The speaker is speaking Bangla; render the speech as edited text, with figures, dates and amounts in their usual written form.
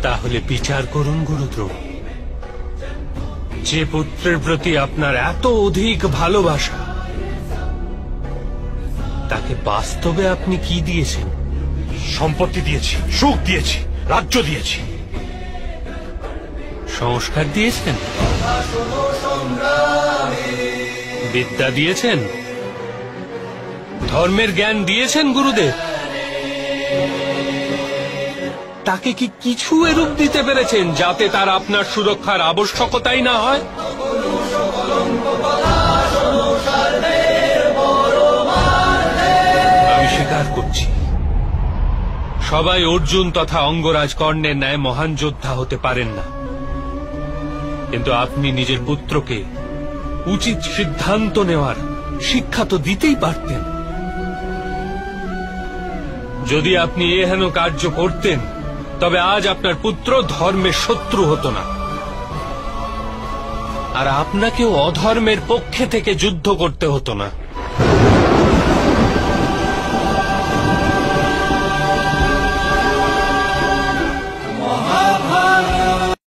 তাহলে বিচার করুন গুরুদ্রোণ, যে পুত্রের প্রতি আপনার এত অধিক ভালোবাসা, তাকে বাস্তবে আপনি কি দিয়েছেন? সম্পত্তি দিয়েছি, সুখ দিয়েছি, রাজ্য দিয়েছি। সংস্কার দিয়েছেন, বিদ্যা দিয়েছেন, ধর্মের জ্ঞান দিয়েছেন গুরুদেব। তাকে কি কিছু এরূপ দিতে পেরেছেন যাতে তার আপনার সুরক্ষার আবশ্যকতাই না হয়? আমি স্বীকার করছি, সবাই অর্জুন তথা অঙ্গরাজ কর্ণের ন্যায় মহান যোদ্ধা হতে পারেন না, কিন্তু আপনি নিজের পুত্রকে উচিত সিদ্ধান্ত নেওয়ার শিক্ষা তো দিতেই পারতেন। যদি আপনি এহেন কার্য করতেন তবে আজ আপনার পুত্র ধর্মের শত্রু হতো না, আর আপনাকেও অধর্মের পক্ষে থেকে যুদ্ধ করতে হতো না।